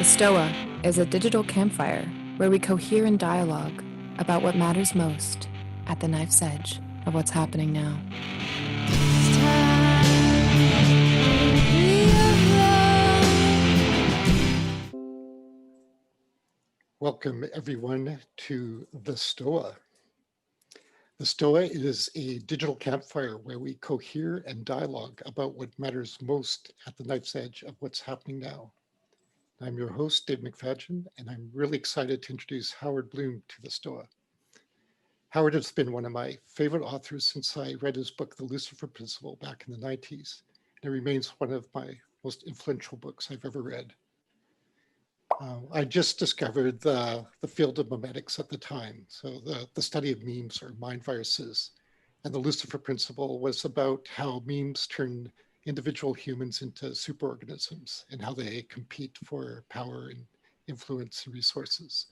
Stoa is a digital campfire where we cohere in dialogue about what matters most at the knife's edge of what's happening now. Welcome, everyone, to the Stoa. The Stoa is a digital campfire where we cohere and dialogue about what matters most at the knife's edge of what's happening now. I'm your host, Dave McFadgen, and I'm really excited to introduce Howard Bloom to the Stoa. Howard has been one of my favorite authors since I read his book, The Lucifer Principle, back in the 90s. And it remains one of my most influential books I've ever read. I just discovered the field of memetics at the time. So the study of memes or mind viruses. And the Lucifer Principle was about how memes turn individual humans into superorganisms and how they compete for power and influence and resources.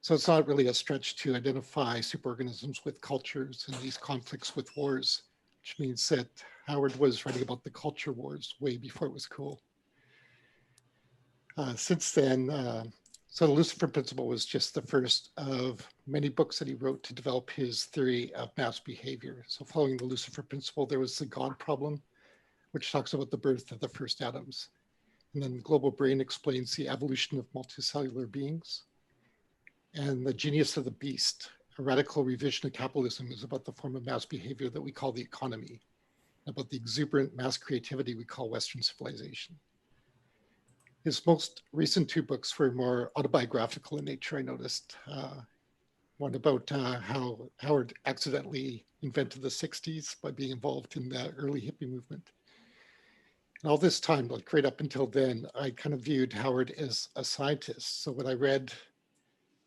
So it's not really a stretch to identify superorganisms with cultures and these conflicts with wars, which means that Howard was writing about the culture wars way before it was cool. Since then, so the Lucifer Principle was just the first of many books that he wrote to develop his theory of mass behavior. So following the Lucifer Principle, there was the God problem, which talks about the birth of the first atoms. And then the Global Brain explains the evolution of multicellular beings. And the Genius of the Beast, a radical revision of capitalism, is about the form of mass behavior that we call the economy, about the exuberant mass creativity we call Western civilization. His most recent two books were more autobiographical in nature, I noticed. One about how Howard accidentally invented the 60s by being involved in the early hippie movement. And all this time, like right up until then, I kind of viewed Howard as a scientist. So when I read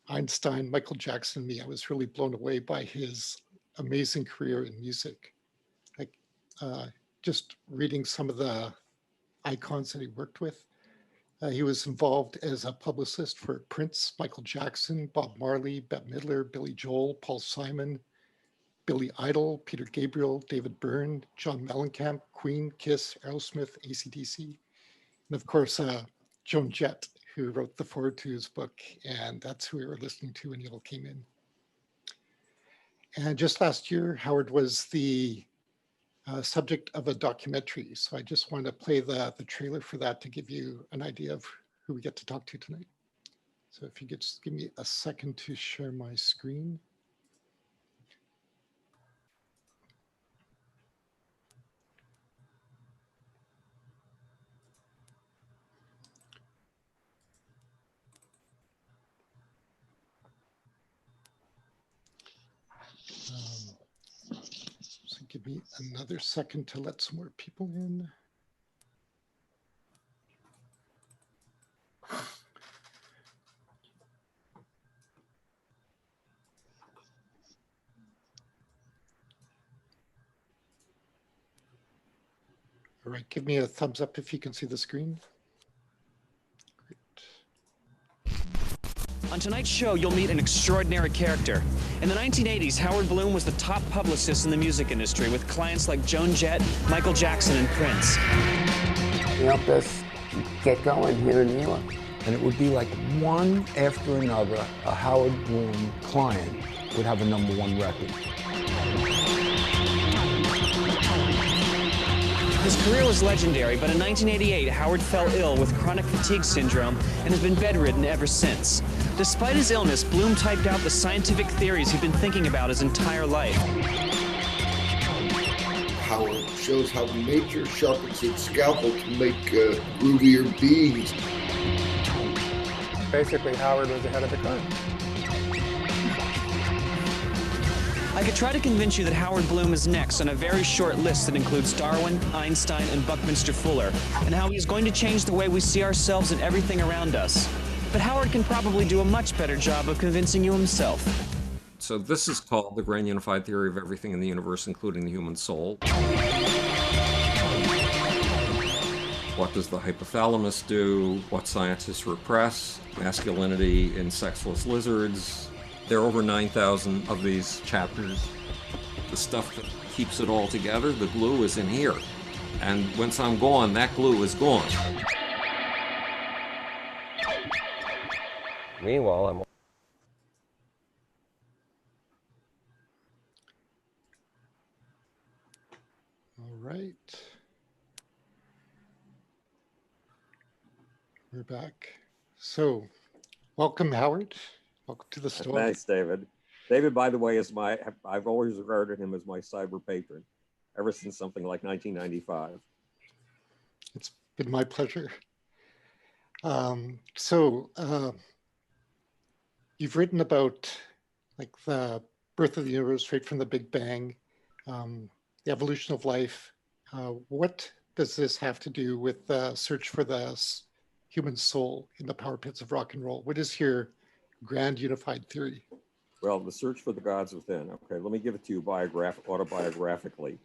Einstein, Michael Jackson, I was really blown away by his amazing career in music. Like just reading some of the icons that he worked with. He was involved as a publicist for Prince, Michael Jackson, Bob Marley, Bette Midler, Billy Joel, Paul Simon, Billy Idol, Peter Gabriel, David Byrne, John Mellencamp, Queen, Kiss, Aerosmith, AC/DC, and of course, Joan Jett, who wrote the foreword to his book, and that's who we were listening to when you all came in. And just last year, Howard was the subject of a documentary. So I just wanted to play the trailer for that to give you an idea of who we get to talk to tonight. So if you could just give me a second to share my screen. So give me another second to let some more people in. All right, give me a thumbs up if you can see the screen. Great. On tonight's show, you'll meet an extraordinary character. In the 1980s, Howard Bloom was the top publicist in the music industry with clients like Joan Jett, Michael Jackson, and Prince. He helped us get going here in New York. And it would be like one after another, a Howard Bloom client would have a #1 record. His career was legendary, but in 1988, Howard fell ill with chronic fatigue syndrome and has been bedridden ever since. Despite his illness, Bloom typed out the scientific theories he'd been thinking about his entire life. Howard shows how nature sharpens its scalpel to make groovier beings. Basically, Howard was ahead of the curve. I could try to convince you that Howard Bloom is next on a very short list that includes Darwin, Einstein, and Buckminster Fuller, and how he's going to change the way we see ourselves and everything around us. But Howard can probably do a much better job of convincing you himself. So this is called the Grand Unified Theory of Everything in the Universe, including the human soul. What does the hypothalamus do? What scientists repress? Masculinity in sexless lizards. There are over 9,000 of these chapters. The stuff that keeps it all together, the glue is in here. And once I'm gone, that glue is gone. Meanwhile, I'm All right. We're back. So, welcome, Howard. Welcome to the Stoa. Thanks, David. David, by the way, I've always regarded him as my cyber patron ever since something like 1995. It's been my pleasure. You've written about like the birth of the universe right from the Big Bang, the evolution of life. What does this have to do with the search for the human soul in the power pits of rock and roll? What is your grand unified theory? Well, the search for the gods within. Okay, let me give it to you autobiographically.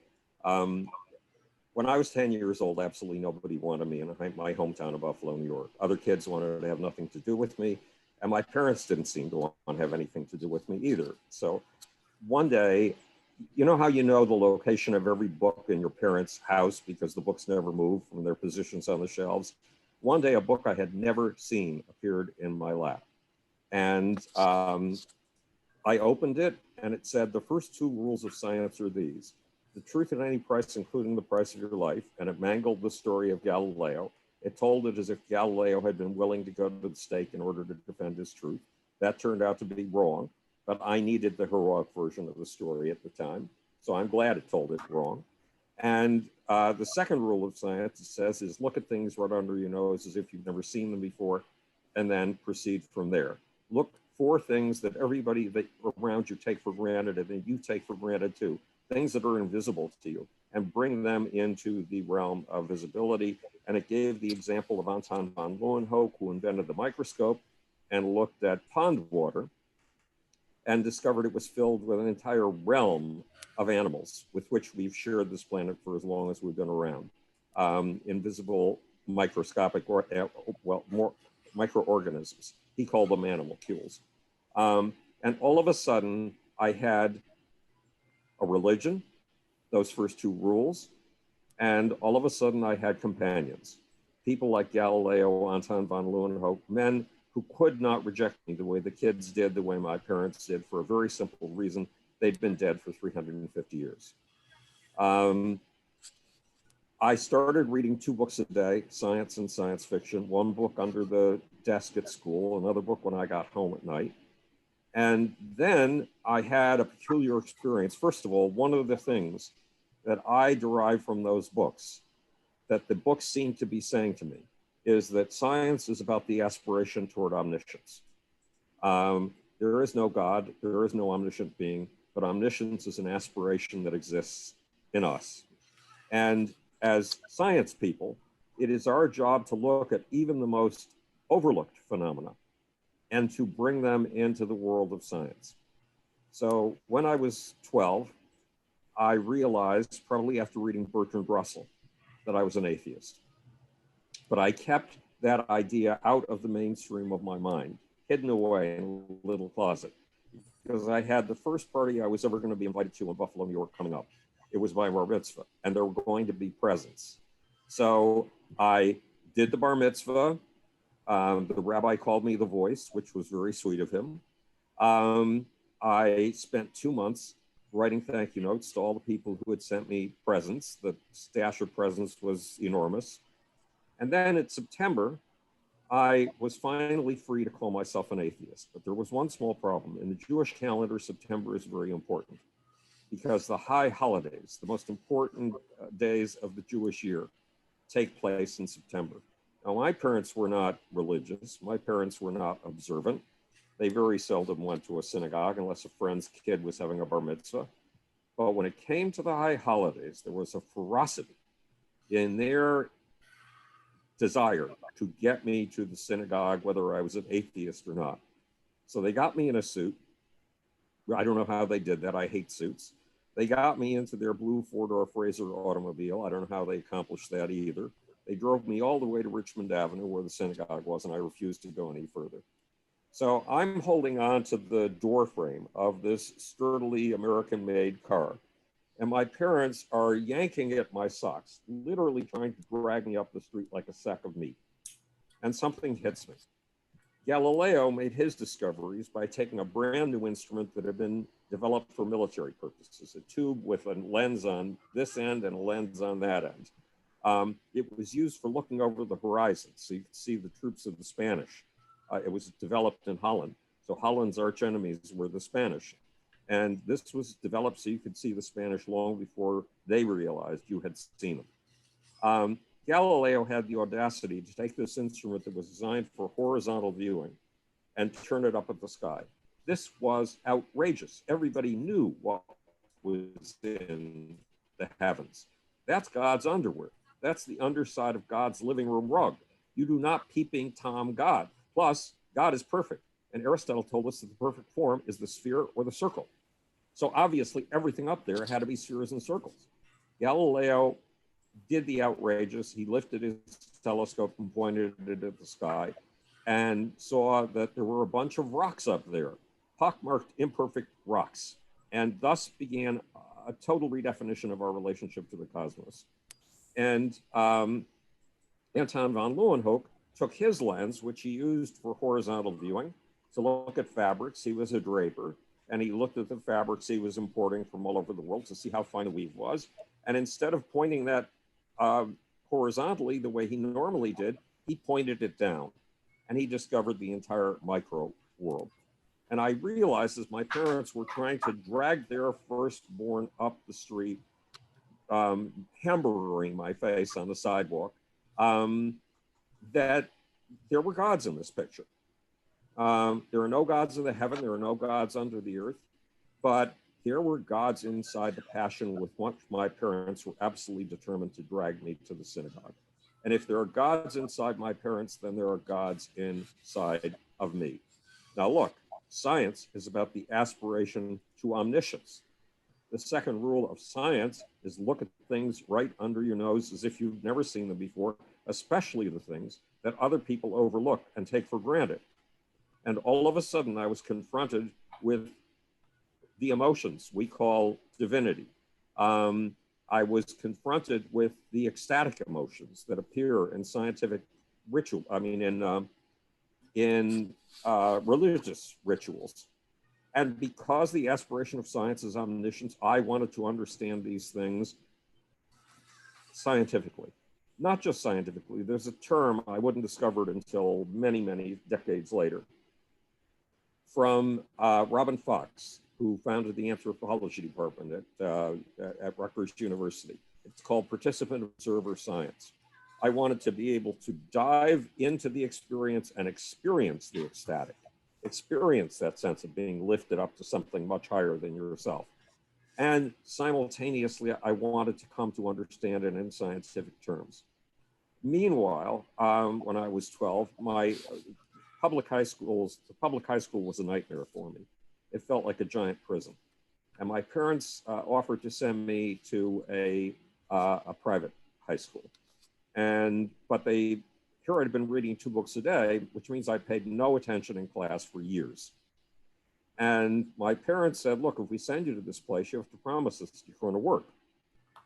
When I was 10 years old, absolutely nobody wanted me in my hometown of Buffalo, New York. Other kids wanted to have nothing to do with me, and my parents didn't seem to want to have anything to do with me either. So one day, you know how you know the location of every book in your parents' house because the books never move from their positions on the shelves? One day, a book I had never seen appeared in my lap. And I opened it, and it said, the first two rules of science are these: the truth at any price, including the price of your life. And it mangled the story of Galileo. It told it as if Galileo had been willing to go to the stake in order to defend his truth. That turned out to be wrong, but I needed the heroic version of the story at the time. So I'm glad it told it wrong. And the second rule of science, it says, is look at things right under your nose as if you've never seen them before, and then proceed from there. Look for things that everybody that around you take for granted, and then you take for granted too, things that are invisible to you, and bring them into the realm of visibility. And it gave the example of Anton von Leeuwenhoek, who invented the microscope and looked at pond water and discovered it was filled with an entire realm of animals with which we've shared this planet for as long as we've been around. Invisible microscopic, more microorganisms. He called them animalcules. And all of a sudden, I had a religion, those first two rules, and all of a sudden I had companions. People like Galileo, Anton von Leeuwenhoek, men who could not reject me the way the kids did, the way my parents did, for a very simple reason: they'd been dead for 350 years. I started reading 2 books a day, science and science fiction, one book under the desk at school, another book when I got home at night. And then I had a peculiar experience. First of all, one of the things that I derived from those books, that the books seem to be saying to me, is that science is about the aspiration toward omniscience. There is no God, there is no omniscient being, but omniscience is an aspiration that exists in us. And as science people, it is our job to look at even the most overlooked phenomena and to bring them into the world of science. So when I was 12, I realized, probably after reading Bertrand Russell, that I was an atheist. But I kept that idea out of the mainstream of my mind, hidden away in a little closet, because I had the first party I was ever going to be invited to in Buffalo, New York coming up. It was my bar mitzvah, and there were going to be presents. So I did the bar mitzvah. The rabbi called me the voice, which was very sweet of him. I spent 2 months writing thank you notes to all the people who had sent me presents. The stash of presents was enormous. And then in September, I was finally free to call myself an atheist. But there was one small problem. In the Jewish calendar, September is very important because the high holidays, the most important days of the Jewish year, take place in September. Now, my parents were not religious. My parents were not observant. They very seldom went to a synagogue unless a friend's kid was having a bar mitzvah. But when it came to the high holidays, there was a ferocity in their desire to get me to the synagogue, whether I was an atheist or not. So they got me in a suit. I don't know how they did that. I hate suits. They got me into their blue four-door Fraser automobile. I don't know how they accomplished that either. They drove me all the way to Richmond Avenue where the synagogue was, and I refused to go any further. So I'm holding on to the door frame of this sturdily American-made car. And my parents are yanking at my socks, literally trying to drag me up the street like a sack of meat. And something hits me. Galileo made his discoveries by taking a brand new instrument that had been developed for military purposes, a tube with a lens on this end and a lens on that end. It was used for looking over the horizon, so you could see the troops of the Spanish. It was developed in Holland, so Holland's arch enemies were the Spanish. And this was developed so you could see the Spanish long before they realized you had seen them. Galileo had the audacity to take this instrument that was designed for horizontal viewing and turn it up at the sky. This was outrageous. Everybody knew what was in the heavens. That's God's underwear. That's the underside of God's living room rug. You do not peeping Tom God. Plus, God is perfect. And Aristotle told us that the perfect form is the sphere or the circle. So obviously everything up there had to be spheres and circles. Galileo did the outrageous. He lifted his telescope and pointed it at the sky and saw that there were a bunch of rocks up there, pockmarked imperfect rocks. And thus began a total redefinition of our relationship to the cosmos. And Anton von Leeuwenhoek took his lens, which he used for horizontal viewing, to look at fabrics. He was a draper, and he looked at the fabrics he was importing from all over the world to see how fine a weave was. And instead of pointing that horizontally the way he normally did, he pointed it down, and he discovered the entire micro world. And I realized as my parents were trying to drag their firstborn up the street, hamburgering my face on the sidewalk, that there were gods in this picture. There are no gods in the heaven, there are no gods under the earth, but there were gods inside the passion with which my parents were absolutely determined to drag me to the synagogue. And if there are gods inside my parents, then there are gods inside of me. Now look, science is about the aspiration to omniscience. The second rule of science is look at things right under your nose as if you've never seen them before, especially the things that other people overlook and take for granted. And all of a sudden I was confronted with the emotions we call divinity. I was confronted with the ecstatic emotions that appear in scientific ritual, in religious rituals. And because the aspiration of science is omniscience, I wanted to understand these things scientifically. Not just scientifically, there's a term I wouldn't discover it until many, many decades later, from Robin Fox, who founded the anthropology department at Rutgers University. It's called participant observer science. I wanted to be able to dive into the experience and experience the ecstatic, experience that sense of being lifted up to something much higher than yourself. And simultaneously, I wanted to come to understand it in scientific terms. Meanwhile, when I was 12, my public high school was a nightmare for me. It felt like a giant prison. And my parents offered to send me to a private high school. But here I'd been reading 2 books a day, which means I paid no attention in class for years. And my parents said, look, if we send you to this place, you have to promise us that you're going to work,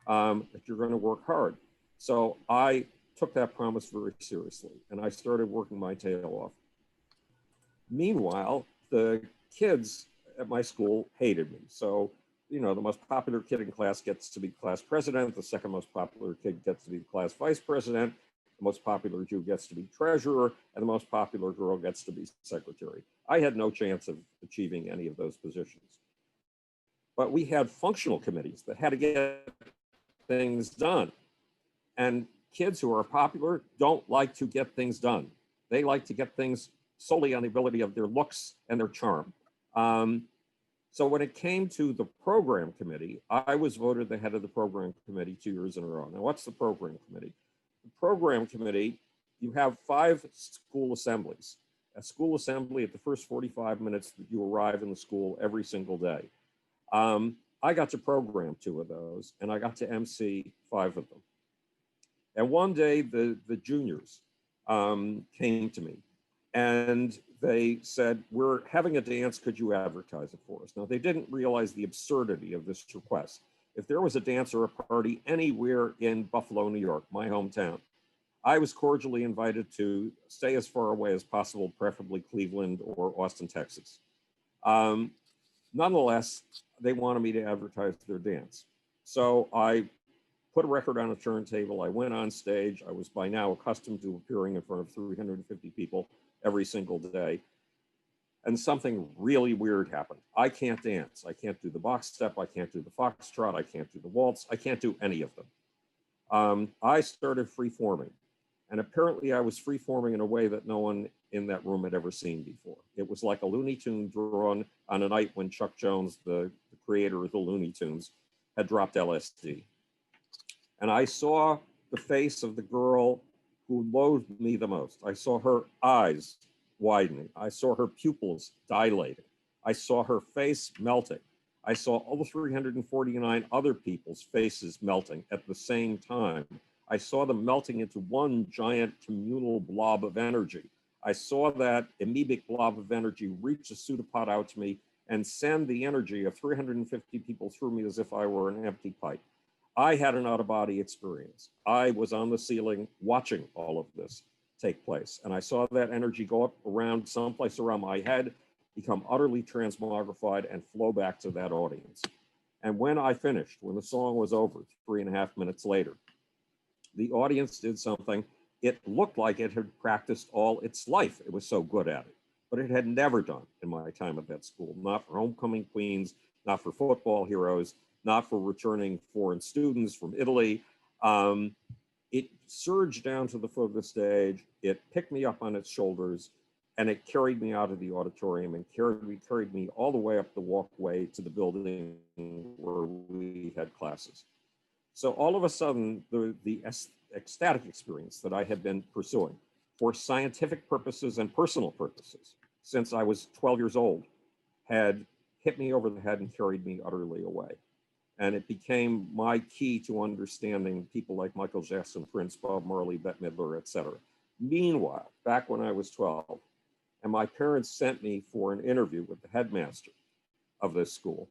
that you're going to work hard. So I took that promise very seriously, and I started working my tail off. Meanwhile, the kids at my school hated me. So, the most popular kid in class gets to be class president. The second most popular kid gets to be class vice president. The most popular Jew gets to be treasurer, and the most popular girl gets to be secretary. I had no chance of achieving any of those positions. But we had functional committees that had to get things done. And kids who are popular don't like to get things done. They like to get things solely on the ability of their looks and their charm. So when it came to the program committee, I was voted the head of the program committee 2 years in a row. Now, what's the program committee? The program committee, you have 5 school assemblies. A school assembly at the first 45 minutes that you arrive in the school every single day. I got to program 2 of those, and I got to MC 5 of them. And one day, the juniors came to me, and they said, we're having a dance, could you advertise it for us? Now, they didn't realize the absurdity of this request. If there was a dance or a party anywhere in Buffalo, New York, my hometown, I was cordially invited to stay as far away as possible, preferably Cleveland or Austin, Texas. Nonetheless, they wanted me to advertise their dance. So I put a record on a turntable. I went on stage. I was by now accustomed to appearing in front of 350 people every single day. And something really weird happened. I can't dance. I can't do the box step. I can't do the foxtrot. I can't do the waltz. I can't do any of them. I started free-forming. And apparently I was free-forming in a way that no one in that room had ever seen before. It was like a Looney Tune drawn on a night when Chuck Jones, the creator of the Looney Tunes, had dropped LSD. And I saw the face of the girl who loathed me the most. I saw her eyes widening. I saw her pupils dilating. I saw her face melting. I saw all 349 other people's faces melting at the same time. I saw them melting into one giant communal blob of energy. I saw that amoebic blob of energy reach a pseudopod out to me and send the energy of 350 people through me as if I were an empty pipe. I had an out-of-body experience. I was on the ceiling watching all of this take place. And I saw that energy go up around someplace around my head, become utterly transmogrified and flow back to that audience. And when I finished, when the song was over, 3.5 minutes later, the audience did something. It looked like it had practiced all its life. It was so good at it, but it had never done in my time at that school, not for homecoming queens, not for football heroes, not for returning foreign students from Italy. It surged down to the foot of the stage. It picked me up on its shoulders and it carried me out of the auditorium and carried me all the way up the walkway to the building where we had classes. So all of a sudden, the ecstatic experience that I had been pursuing for scientific purposes and personal purposes since I was 12 years old had hit me over the head and carried me utterly away. And it became my key to understanding people like Michael Jackson, Prince, Bob Marley, Bette Midler, et cetera. Meanwhile, back when I was 12, and my parents sent me for an interview with the headmaster of this school,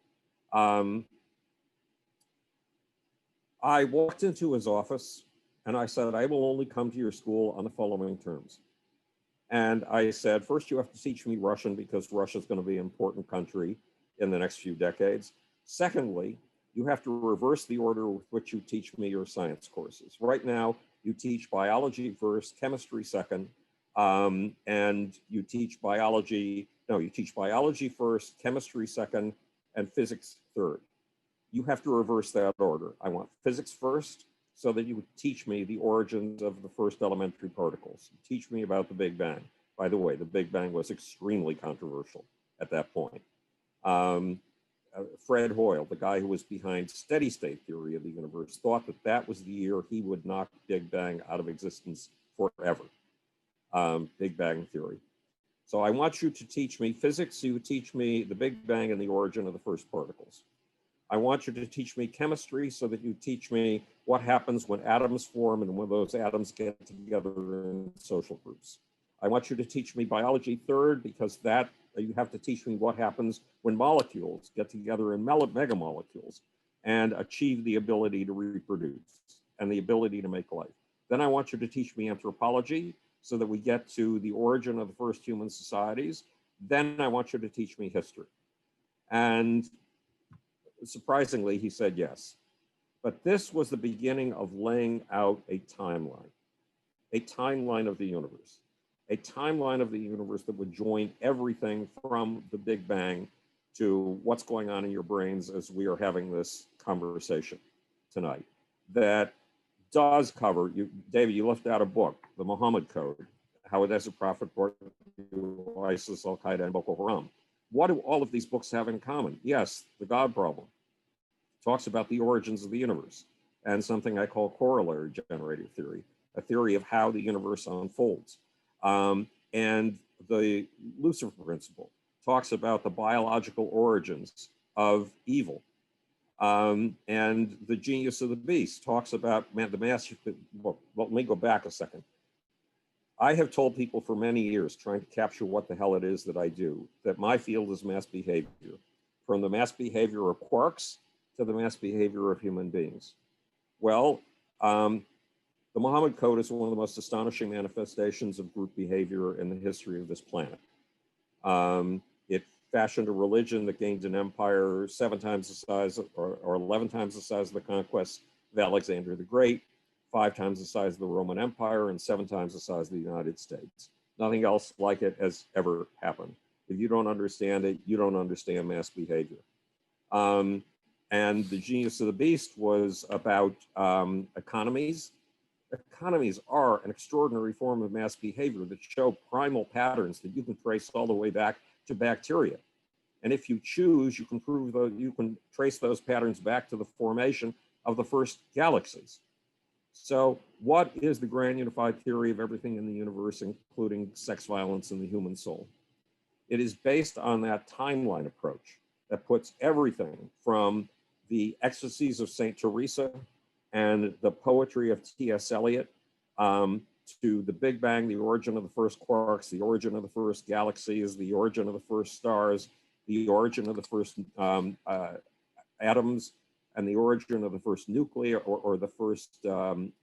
I walked into his office and I said, I will only come to your school on the following terms. And I said, first, you have to teach me Russian because Russia is going to be an important country in the next few decades. Secondly, you have to reverse the order with which you teach me your science courses. Right now, you teach biology first, chemistry second, and you teach biology first, chemistry second, and physics third. You have to reverse that order. I want physics first, so that you would teach me the origins of the first elementary particles. Teach me about the Big Bang. By the way, the Big Bang was extremely controversial at that point. Fred Hoyle, the guy who was behind steady state theory of the universe, thought that that was the year he would knock Big Bang out of existence forever. Big Bang theory. So I want you to teach me physics, you teach me the Big Bang and the origin of the first particles. I want you to teach me chemistry so that you teach me what happens when atoms form and when those atoms get together in social groups. I want you to teach me biology third, because that you have to teach me what happens when molecules get together in megamolecules and achieve the ability to reproduce and the ability to make life. Then I want you to teach me anthropology so that we get to the origin of the first human societies. Then I want you to teach me history. And surprisingly, he said yes. But this was the beginning of laying out a timeline of the universe, a timeline of the universe that would join everything from the Big Bang to what's going on in your brains as we are having this conversation tonight. That does cover, David, you left out a book, The Muhammad Code, How a Desert Prophet brought ISIS, Al-Qaeda, and Boko Haram. What do all of these books have in common? Yes, the God problem talks about the origins of the universe and something I call corollary generator theory, a theory of how the universe unfolds. And the Lucifer principle talks about the biological origins of evil. And the genius of the beast talks about the mass. Well, let me go back a second. I have told people for many years, trying to capture what the hell it is that I do, that my field is mass behavior, from the mass behavior of quarks to the mass behavior of human beings. Well, The Muhammad Code is one of the most astonishing manifestations of group behavior in the history of this planet. It fashioned a religion that gained an empire 7 times the size or 11 times the size of the conquest of Alexander the Great, 5 times the size of the Roman Empire, and 7 times the size of the United States. Nothing else like it has ever happened. If you don't understand it, you don't understand mass behavior. And the genius of the beast was about economies. Economies are an extraordinary form of mass behavior that show primal patterns that you can trace all the way back to bacteria. And if you choose, you can prove that you can trace those patterns back to the formation of the first galaxies. So what is the grand unified theory of everything in the universe, including sex violence and the human soul? It is based on that timeline approach that puts everything from the ecstasies of St. Teresa and the poetry of T.S. Eliot to the Big Bang, the origin of the first quarks, the origin of the first galaxies, the origin of the first stars, the origin of the first atoms, and the origin of the first nuclei or the first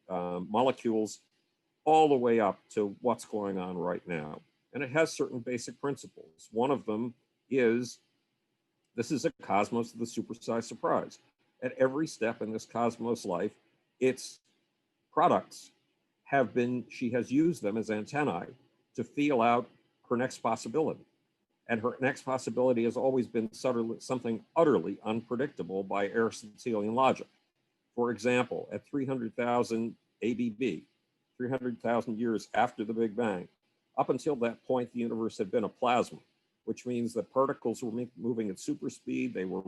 molecules, all the way up to what's going on right now. And it has certain basic principles. One of them is, this is a cosmos of the supersized surprise. At every step in this cosmos life, its products have been, she has used them as antennae to feel out her next possibility. And her next possibility has always been something utterly unpredictable by Aristotelian logic. For example, at 300,000 ABB, 300,000 years after the Big Bang, up until that point, the universe had been a plasma, which means that particles were moving at super speed. They were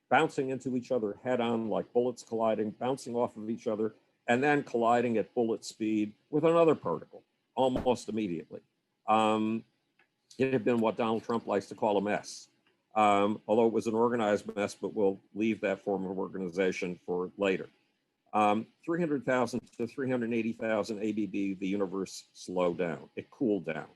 bouncing into each other head on like bullets colliding, bouncing off of each other, and then colliding at bullet speed with another particle almost immediately. It had been what Donald Trump likes to call a mess, although it was an organized mess, but we'll leave that form of organization for later. 300,000 to 380,000 ABB, the universe slowed down, it cooled down.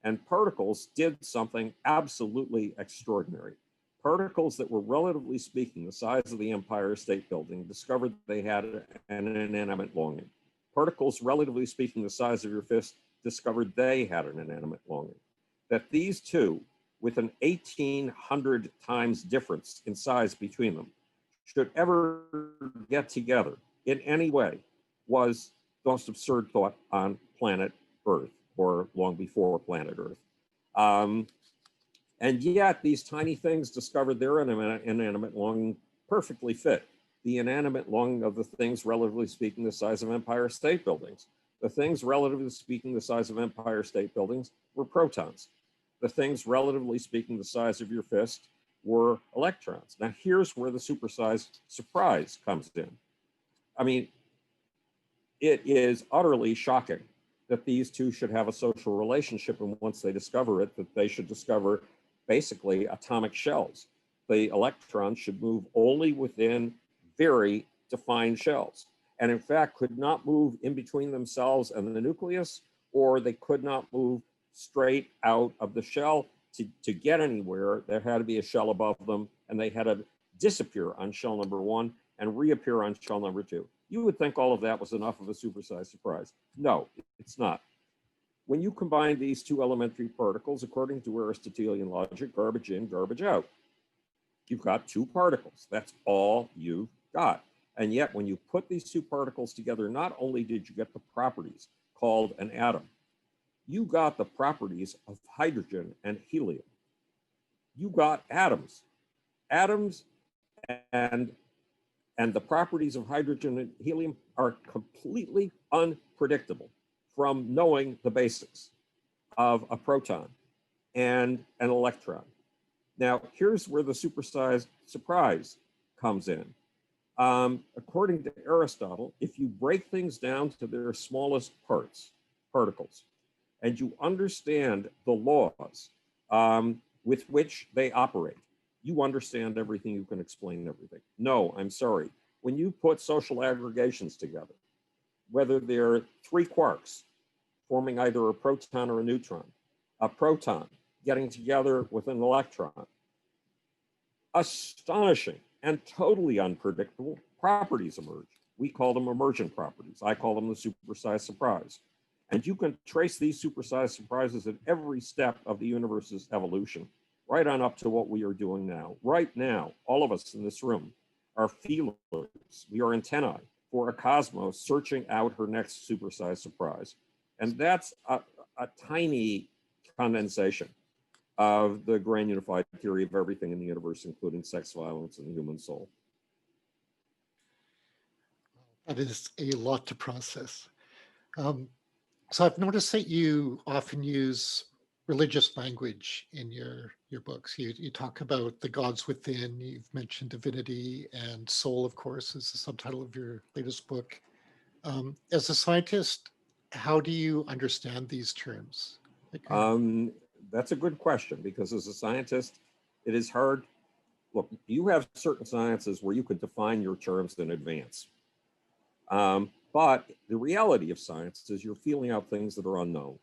And particles did something absolutely extraordinary. Particles that were, relatively speaking, the size of the Empire State Building discovered they had an inanimate longing. Particles, relatively speaking, the size of your fist, discovered they had an inanimate longing. That these two, with an 1,800 times difference in size between them, should ever get together in any way was the most absurd thought on planet Earth, or long before planet Earth. And yet these tiny things discovered their inanimate longing perfectly fit. The inanimate longing of the things, relatively speaking, the size of Empire State Buildings. The things, relatively speaking, the size of Empire State Buildings were protons. The things, relatively speaking, the size of your fist were electrons. Now here's where the supersized surprise comes in. I mean, it is utterly shocking that these two should have a social relationship, and once they discover it, that they should discover basically atomic shells. The electrons should move only within very defined shells, and in fact could not move in between themselves and the nucleus, or they could not move straight out of the shell. To get anywhere, there had to be a shell above them, and they had to disappear on shell number 1 and reappear on shell number 2. You would think all of that was enough of a supersized surprise. No, it's not. When you combine these two elementary particles, according to Aristotelian logic, garbage in, garbage out, you've got 2 particles. That's all you've got. And yet, when you put these 2 particles together, not only did you get the properties called an atom, you got the properties of hydrogen and helium. You got atoms. Atoms and the properties of hydrogen and helium are completely unpredictable from knowing the basics of a proton and an electron. Now, here's where the supersized surprise comes in. According to Aristotle, if you break things down to their smallest parts, particles, and you understand the laws with which they operate, you understand everything, you can explain everything. No, I'm sorry. When you put social aggregations together, whether they're 3 quarks forming either a proton or a proton getting together with an electron, astonishing and totally unpredictable properties emerge. We call them emergent properties. I call them the supersized surprise. And you can trace these supersized surprises at every step of the universe's evolution, right on up to what we are doing now. Right now, all of us in this room are feelers. We are antennae for a cosmos searching out her next supersized surprise. And that's a tiny condensation of the grand unified theory of everything in the universe, including sex, violence, and the human soul. That is a lot to process. So I've noticed that you often use religious language in your books. You talk about the gods within, you've mentioned divinity, and soul, of course, is the subtitle of your latest book. As a scientist, how do you understand these terms? That's a good question, because as a scientist, it is hard. Look, you have certain sciences where you could define your terms in advance. But the reality of science is you're feeling out things that are unknown.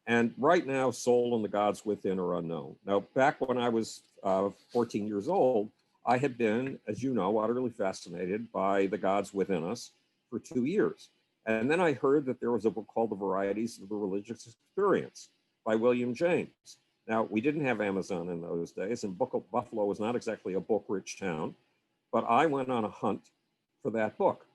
And right now, soul and the gods within are unknown. Now, back when I was 14 years old, I had been, as you know, utterly fascinated by the gods within us for 2 years. And then I heard that there was a book called The Varieties of the Religious Experience by William James. Now, we didn't have Amazon in those days, and Buffalo was not exactly a book-rich town, but I went on a hunt for that book.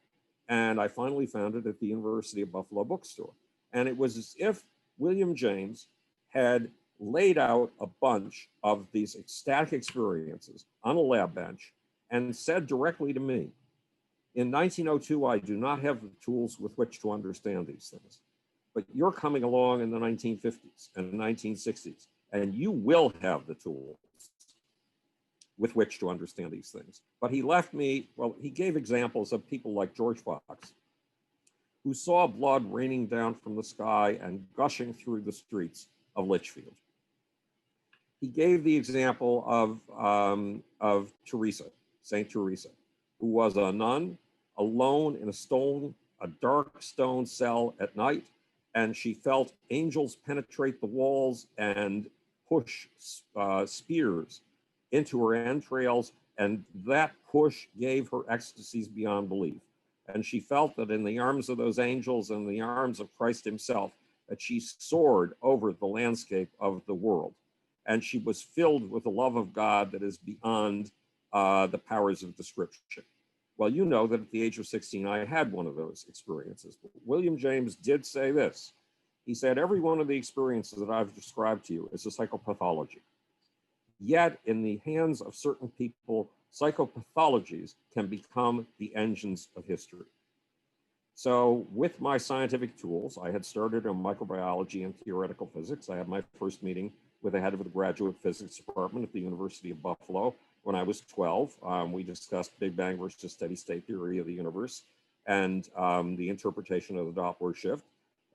And I finally found it at the University of Buffalo bookstore. And it was as if William James had laid out a bunch of these ecstatic experiences on a lab bench and said directly to me, in 1902, I do not have the tools with which to understand these things. But you're coming along in the 1950s and 1960s, and you will have the tools with which to understand these things. But he left me, well, he gave examples of people like George Fox, who saw blood raining down from the sky and gushing through the streets of Litchfield. He gave the example of Teresa, Saint Teresa, who was a nun alone in a dark stone cell at night, and she felt angels penetrate the walls and push spears into her entrails, and that push gave her ecstasies beyond belief. And she felt that in the arms of those angels and the arms of Christ himself, that she soared over the landscape of the world. And she was filled with the love of God that is beyond the powers of description. Well, you know that at the age of 16, I had one of those experiences. But William James did say this. He said, every one of the experiences that I've described to you is a psychopathology. Yet, in the hands of certain people, psychopathologies can become the engines of history. So with my scientific tools, I had started in microbiology and theoretical physics. I had my first meeting with the head of the graduate physics department at the University of Buffalo when I was 12. We discussed Big Bang versus steady state theory of the universe and the interpretation of the Doppler shift.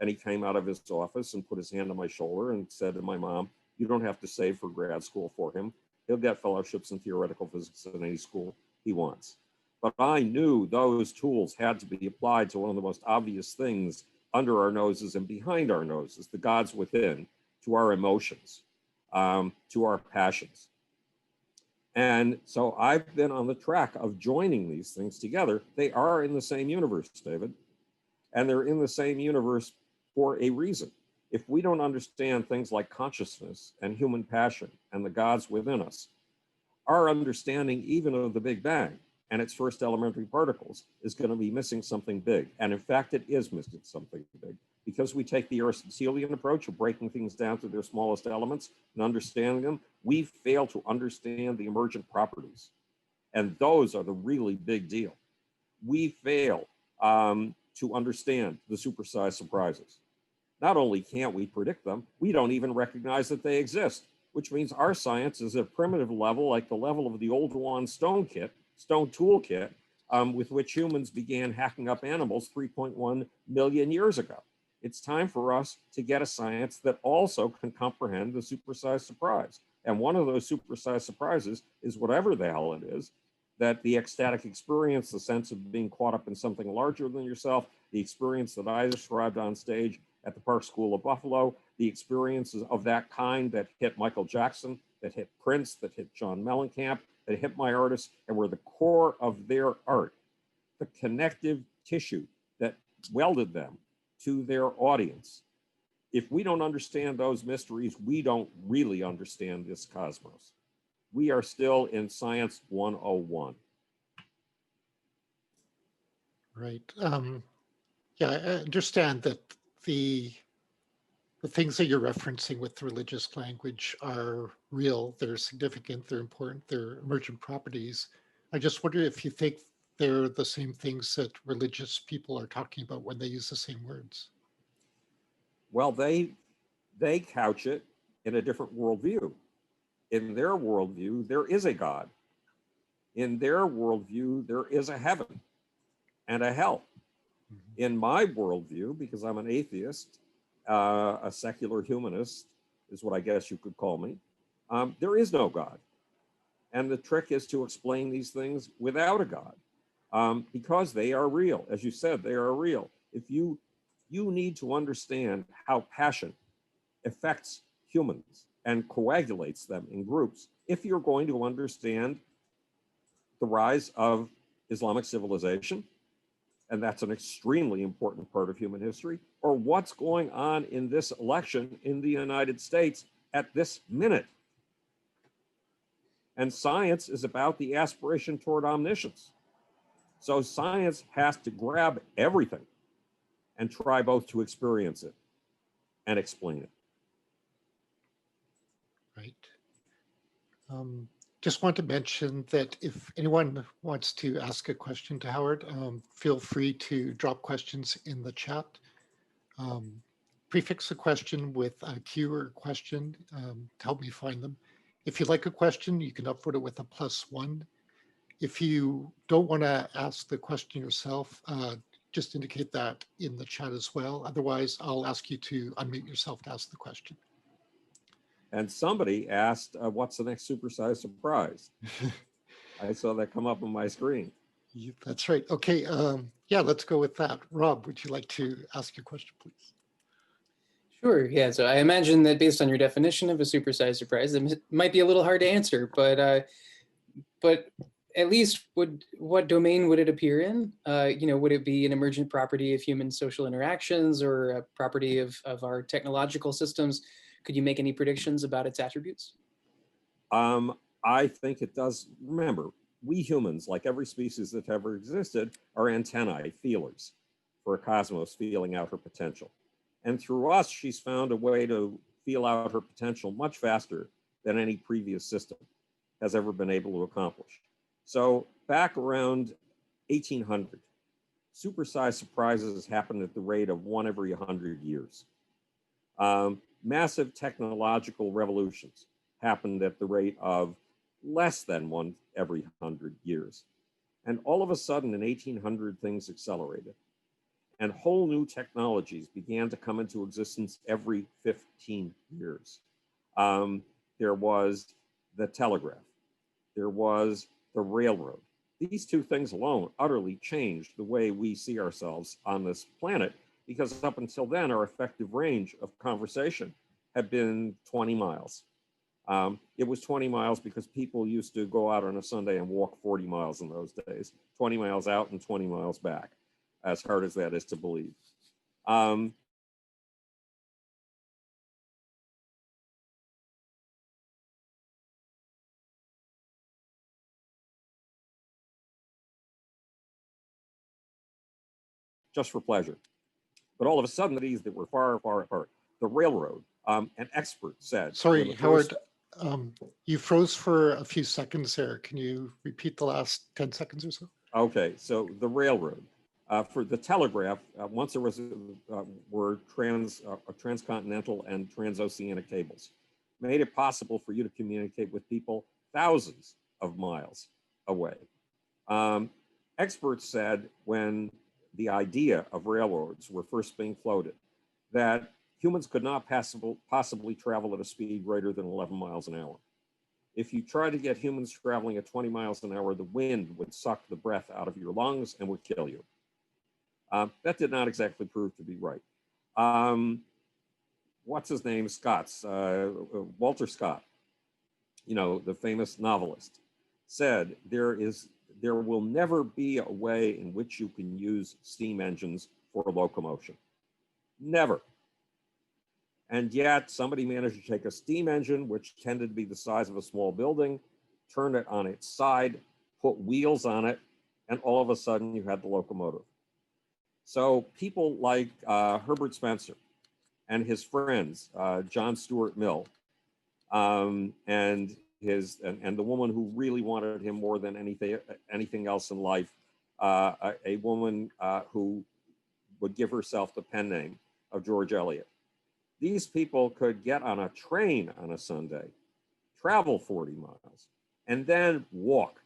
And he came out of his office and put his hand on my shoulder and said to my mom, you don't have to save for grad school for him. He'll get fellowships in theoretical physics in any school he wants. But I knew those tools had to be applied to one of the most obvious things under our noses and behind our noses, the gods within, to our emotions, to our passions. And so I've been on the track of joining these things together. They are in the same universe, David, and they're in the same universe for a reason. If we don't understand things like consciousness and human passion and the gods within us, our understanding even of the Big Bang and its first elementary particles is going to be missing something big. And in fact, it is missing something big because we take the Aristotelian approach of breaking things down to their smallest elements and understanding them. We fail to understand the emergent properties. And those are the really big deal. We fail to understand the supersized surprises. Not only can't we predict them, we don't even recognize that they exist, which means our science is at a primitive level, like the level of the old Juan stone toolkit, with which humans began hacking up animals 3.1 million years ago. It's time for us to get a science that also can comprehend the supersized surprise. And one of those supersized surprises is whatever the hell it is, that the ecstatic experience, the sense of being caught up in something larger than yourself, the experience that I described on stage at the Park School of Buffalo, the experiences of that kind that hit Michael Jackson, that hit Prince, that hit John Mellencamp, that hit my artists, and were the core of their art. the connective tissue that welded them to their audience. If we don't understand those mysteries, we don't really understand this cosmos. We are still in Science 101. Right. Yeah, I understand that the things that you're referencing with religious language are real, they're significant, they're important, they're emergent properties. I just wonder if you think they're the same things that religious people are talking about when they use the same words. Well, they couch it in a different worldview. In their worldview, there is a God. In their worldview, there is a heaven and a hell. In my worldview, because I'm an atheist, a secular humanist is what I guess you could call me, there is no God. And the trick is to explain these things without a God, because they are real. As you said, they are real. If you need to understand how passion affects humans and coagulates them in groups, if you're going to understand the rise of Islamic civilization, and that's an extremely important part of human history, or what's going on in this election in the United States at this minute. And science is about the aspiration toward omniscience. So science has to grab everything and try both to experience it and explain it. Right. Just want to mention that if anyone wants to ask a question to Howard, feel free to drop questions in the chat. Prefix the question with a Q or question to help me find them. If you like a question, you can upvote it with a +1. If you don't want to ask the question yourself, just indicate that in the chat as well. Otherwise, I'll ask you to unmute yourself to ask the question. And somebody asked, what's the next supersized surprise? I saw that come up on my screen. That's right. Okay, yeah, let's go with that. Rob, would you like to ask your question, please? Sure, yeah. So I imagine that based on your definition of a supersized surprise, it might be a little hard to answer, but at least what domain would it appear in? Would it be an emergent property of human social interactions or a property of our technological systems? Could you make any predictions about its attributes? I think it does. Remember, we humans, like every species that ever existed, are antennae, feelers for a cosmos feeling out her potential. And through us, she's found a way to feel out her potential much faster than any previous system has ever been able to accomplish. So back around 1800, supersized surprises happened at the rate of 1 every 100 years. Massive technological revolutions happened at the rate of less than 1 every 100 years. And all of a sudden in 1800, things accelerated. And whole new technologies began to come into existence every 15 years. There was the telegraph. There was the railroad. These two things alone utterly changed the way we see ourselves on this planet, because up until then, our effective range of conversation had been 20 miles. It was 20 miles because people used to go out on a Sunday and walk 40 miles in those days, 20 miles out and 20 miles back, as hard as that is to believe. Just for pleasure. But all of a sudden, these that were far, far apart. The railroad, an expert said. Sorry, Howard, you froze for a few seconds there. Can you repeat the last 10 seconds or so? Okay, so the railroad. For the telegraph, once there was were transcontinental and transoceanic cables, made it possible for you to communicate with people thousands of miles away. Experts said when the idea of railroads were first being floated, that humans could not possibly travel at a speed greater than 11 miles an hour. If you try to get humans traveling at 20 miles an hour, the wind would suck the breath out of your lungs and would kill you. That did not exactly prove to be right. What's his name? Walter Scott, the famous novelist, said there is there will never be a way in which you can use steam engines for locomotion. Never. And yet somebody managed to take a steam engine, which tended to be the size of a small building, turn it on its side, put wheels on it, and all of a sudden you had the locomotive. So people like Herbert Spencer and his friends, John Stuart Mill, and the woman who really wanted him more than anything else in life, a woman who would give herself the pen name of George Eliot. These people could get on a train on a Sunday, travel 40 miles, and then walk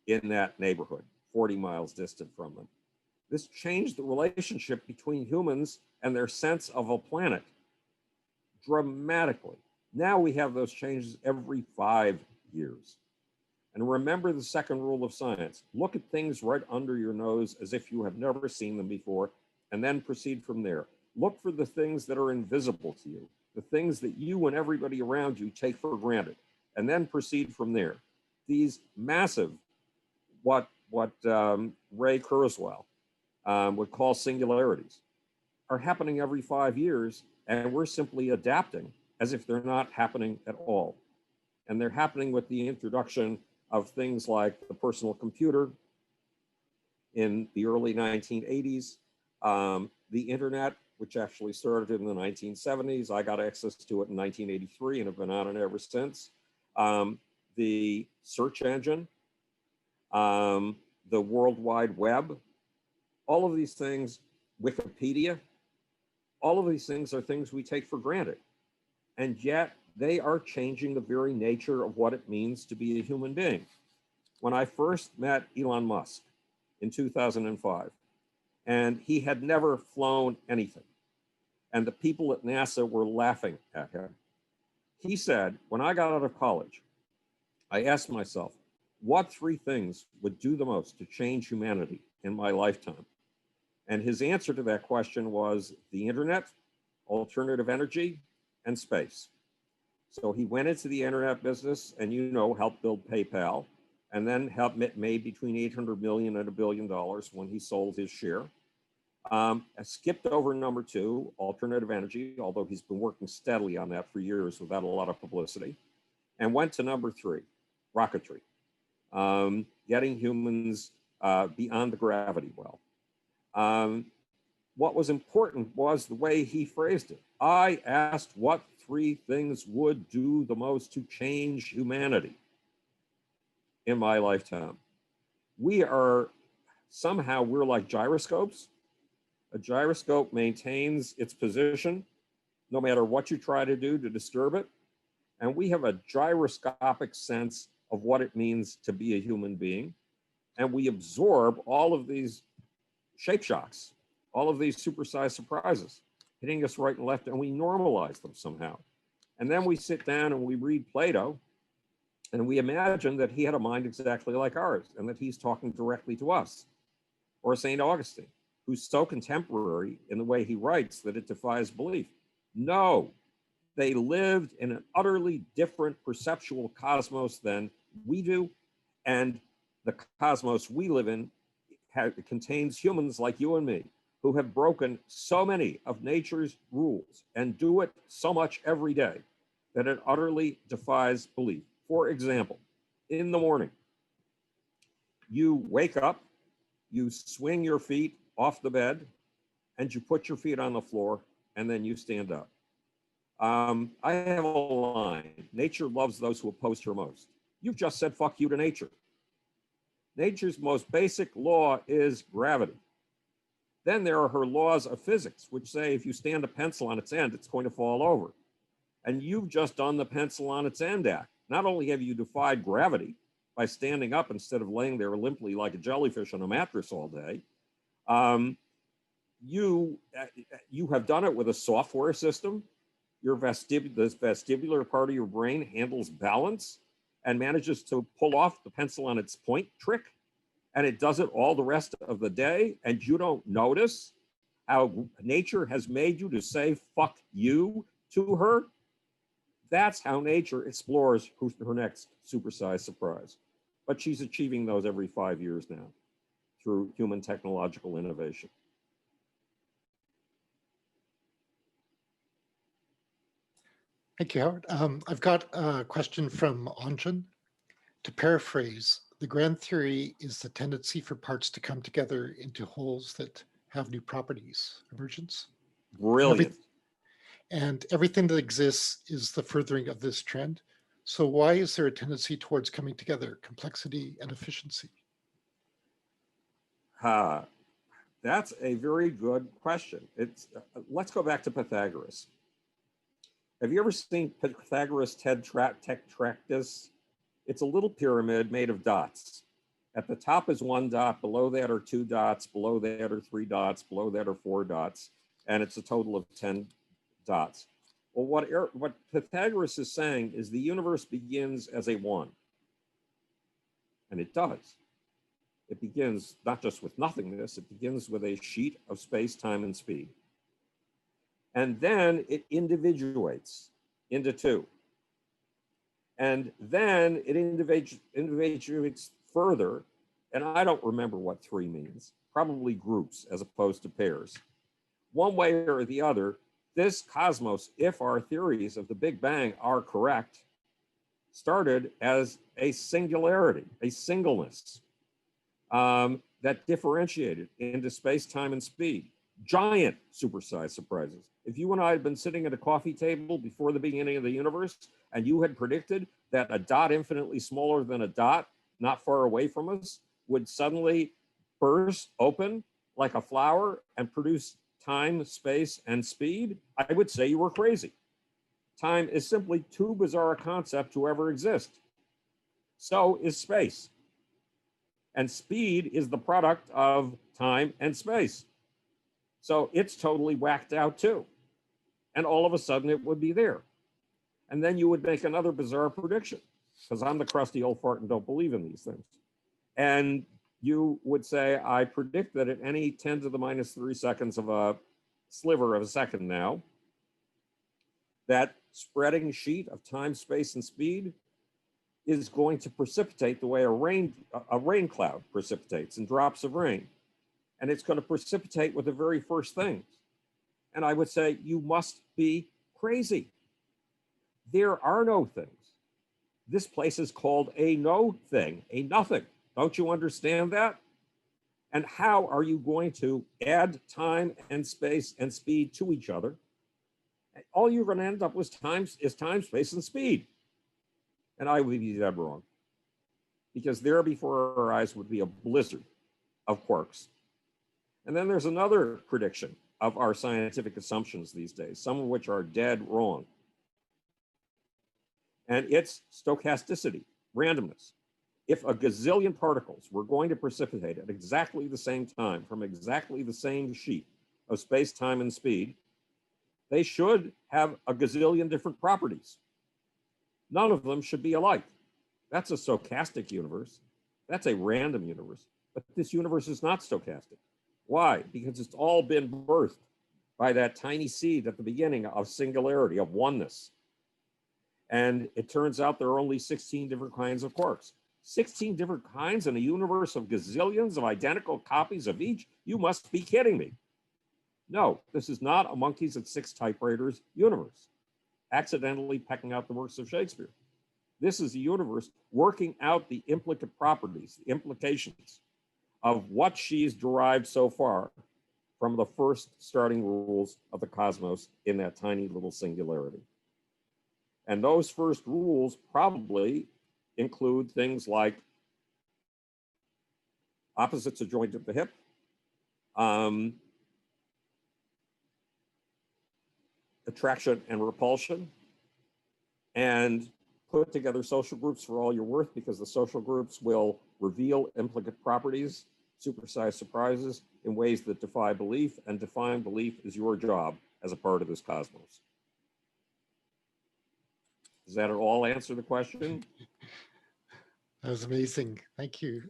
in that neighborhood 40 miles distant from them. This changed the relationship between humans and their sense of a planet dramatically. Now we have those changes every 5 years. And remember the second rule of science. Look at things right under your nose as if you have never seen them before, and then proceed from there. Look for the things that are invisible to you, the things that you and everybody around you take for granted, and then proceed from there. These massive, what Ray Kurzweil would call singularities, are happening every 5 years, and we're simply adapting as if they're not happening at all. And they're happening with the introduction of things like the personal computer in the early 1980s, the internet, which actually started in the 1970s. I got access to it in 1983 and have been on it ever since. The search engine, the World Wide Web, all of these things, Wikipedia, all of these things are things we take for granted. And yet they are changing the very nature of what it means to be a human being. When I first met Elon Musk in 2005, and he had never flown anything, and the people at NASA were laughing at him, he said, when I got out of college, I asked myself, what 3 things would do the most to change humanity in my lifetime? And his answer to that question was the internet, alternative energy, and space. So he went into the internet business and, helped build PayPal, and then made between $800 million and $1 billion when he sold his share. Skipped over number 2, alternative energy, although he's been working steadily on that for years without a lot of publicity, and went to number 3, rocketry, getting humans beyond the gravity well. What was important was the way he phrased it. I asked what 3 things would do the most to change humanity in my lifetime. We're like gyroscopes. A gyroscope maintains its position no matter what you try to do to disturb it. And we have a gyroscopic sense of what it means to be a human being. And we absorb all of these shape shocks, all of these supersized surprises, hitting us right and left, and we normalize them somehow. And then we sit down and we read Plato, and we imagine that he had a mind exactly like ours, and that he's talking directly to us. Or St. Augustine, who's so contemporary in the way he writes that it defies belief. No, they lived in an utterly different perceptual cosmos than we do, and the cosmos we live in contains humans like you and me, who have broken so many of nature's rules and do it so much every day that it utterly defies belief. For example, in the morning, you wake up, you swing your feet off the bed, and you put your feet on the floor, and then you stand up. I have a line, nature loves those who oppose her most. You've just said fuck you to nature. Nature's most basic law is gravity. Then there are her laws of physics, which say if you stand a pencil on its end, it's going to fall over. And you've just done the pencil on its end act. Not only have you defied gravity by standing up instead of laying there limply like a jellyfish on a mattress all day, you have done it with a software system. The vestibular part of your brain handles balance and manages to pull off the pencil on its point trick. And it does it all the rest of the day. And you don't notice how nature has made you to say, fuck you to her. That's how nature explores her next supersized surprise, but she's achieving those every 5 years now through human technological innovation. Thank you, Howard. I've got a question from Anjan. To paraphrase, the grand theory is the tendency for parts to come together into wholes that have new properties, emergence. Brilliant. And everything that exists is the furthering of this trend. So why is there a tendency towards coming together, complexity and efficiency? That's a very good question. Let's go back to Pythagoras. Have you ever seen Pythagoras' tetractys? It's a little pyramid made of dots. At the top is 1 dot, below that are 2 dots, below that are 3 dots, below that are 4 dots, and it's a total of 10 dots. Well, what Pythagoras is saying is the universe begins as a 1. And it does. It begins not just with nothingness, it begins with a sheet of space, time, and speed. And then it individuates into 2. And then it individuates further, and I don't remember what 3 means, probably groups as opposed to pairs. One way or the other, this cosmos, if our theories of the Big Bang are correct, started as a singularity, a singleness that differentiated into space, time, and speed. Giant supersized surprises. If you and I had been sitting at a coffee table before the beginning of the universe, and you had predicted that a dot infinitely smaller than a dot not far away from us would suddenly burst open like a flower and produce time, space, and speed, I would say you were crazy. Time is simply too bizarre a concept to ever exist. So is space. And speed is the product of time and space. So it's totally whacked out too. And all of a sudden it would be there. And then you would make another bizarre prediction, because I'm the crusty old fart and don't believe in these things. And you would say, I predict that at any 10 to the minus 3 seconds of a sliver of a second now, that spreading sheet of time, space, and speed is going to precipitate the way a rain cloud precipitates in drops of rain. And it's going to precipitate with the very first things. And I would say, you must be crazy. There are no things. This place is called a no thing, a nothing. Don't you understand that? And how are you going to add time and space and speed to each other? All you're going to end up with is time, space, and speed. And I would be dead wrong. Because there before our eyes would be a blizzard of quarks. And then there's another prediction of our scientific assumptions these days, some of which are dead wrong. And it's stochasticity, randomness. If a gazillion particles were going to precipitate at exactly the same time from exactly the same sheet of space, time, and speed, they should have a gazillion different properties. None of them should be alike. That's a stochastic universe. That's a random universe. But this universe is not stochastic. Why? Because it's all been birthed by that tiny seed at the beginning of singularity, of oneness. And it turns out there are only 16 different kinds of quarks. 16 different kinds in a universe of gazillions of identical copies of each? You must be kidding me. No, this is not a monkeys at 6 typewriters universe, accidentally pecking out the works of Shakespeare. This is a universe working out the implicate properties, the implications of what she's derived so far from the first starting rules of the cosmos in that tiny little singularity. And those first rules probably include things like opposites are joined at the hip, attraction and repulsion, and put together social groups for all you're worth, because the social groups will reveal implicate properties, supersized surprises in ways that defy belief, and defying belief is your job as a part of this cosmos. Does that at all answer the question? That was amazing. Thank you.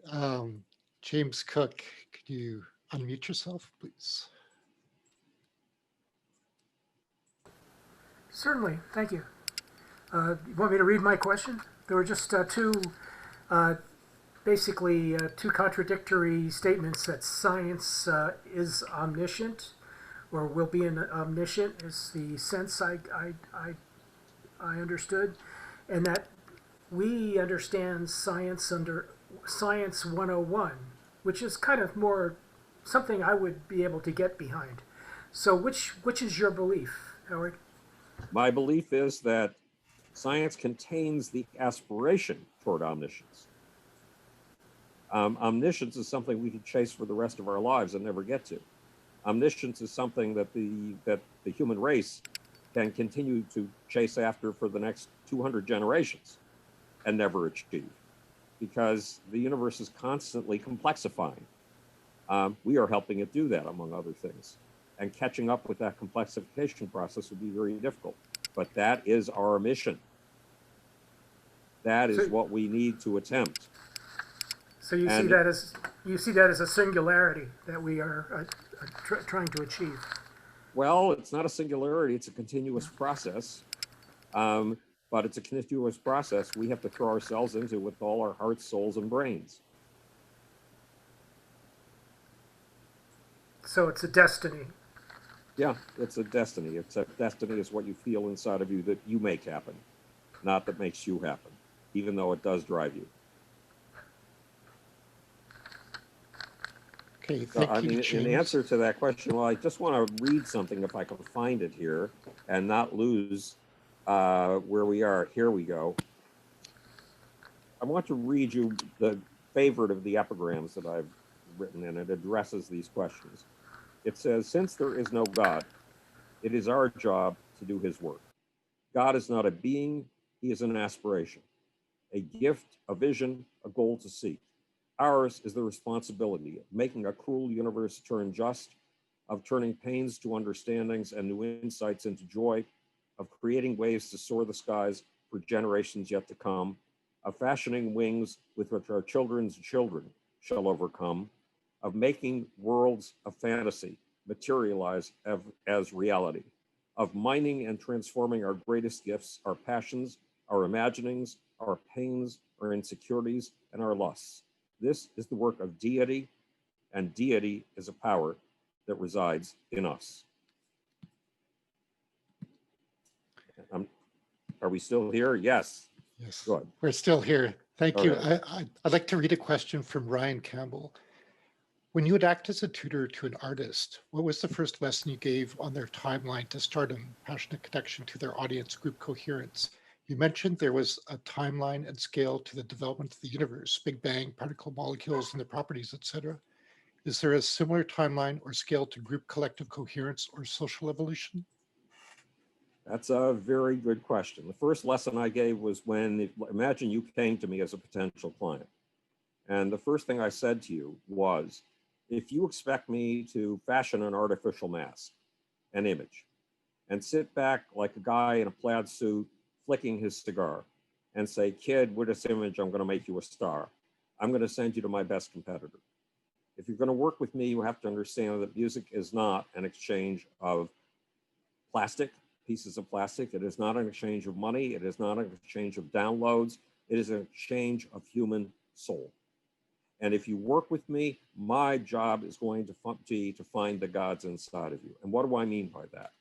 James Cook, could you unmute yourself, please? Certainly, thank you. You want me to read my question? There were just two basically two contradictory statements that science is omniscient or will be an omniscient is the sense I understood, and that we understand science under Science 101, which is kind of more something I would be able to get behind. So which is your belief, Howard? My belief is that science contains the aspiration toward omniscience. Omniscience is something we can chase for the rest of our lives and never get to. Omniscience is something that the human race can continue to chase after for the next 200 generations and never achieve, because the universe is constantly complexifying. We are helping it do that, among other things. And catching up with that complexification process would be very difficult. But that is our mission. That is what we need to attempt. So you see that as a singularity that we are trying to achieve. Well, it's not a singularity, it's a continuous process. But it's a continuous process we have to throw ourselves into with all our hearts, souls, and brains. So it's a destiny. Yeah, it's a destiny, except destiny is what you feel inside of you that you make happen, not that makes you happen, even though it does drive you. Okay, So, thank you, in answer to that question, well, I just want to read something if I can find it here and not lose where we are. Here we go. I want to read you the favorite of the epigrams that I've written, and it addresses these questions. It says, since there is no God, it is our job to do his work. God is not a being, he is an aspiration, a gift, a vision, a goal to seek. Ours is the responsibility of making a cruel universe turn just, of turning pains to understandings and new insights into joy, of creating ways to soar the skies for generations yet to come, of fashioning wings with which our children's children shall overcome, of making worlds of fantasy materialize as reality, of mining and transforming our greatest gifts, our passions, our imaginings, our pains, our insecurities, and our lusts. This is the work of deity, and deity is a power that resides in us. Are we still here? Yes. Yes, Good. we're still here. Thank you. Okay. I'd like to read a question from Ryan Campbell. When you would act as a tutor to an artist, what was the first lesson you gave on their timeline to stardom, passionate connection to their audience, group coherence? You mentioned there was a timeline and scale to the development of the universe, Big Bang, particle molecules and their properties, etc. Is there a similar timeline or scale to group collective coherence or social evolution? That's a very good question. The first lesson I gave was when, imagine you came to me as a potential client. And the first thing I said to you was, if you expect me to fashion an artificial mask, an image, and sit back like a guy in a plaid suit, flicking his cigar, and say, kid, with this image, I'm going to make you a star. I'm going to send you to my best competitor. If you're going to work with me, you have to understand that music is not an exchange of plastic, pieces of plastic. It is not an exchange of money. It is not an exchange of downloads. It is an exchange of human soul. And if you work with me, my job is going to be to find the gods inside of you. And what do I mean by that?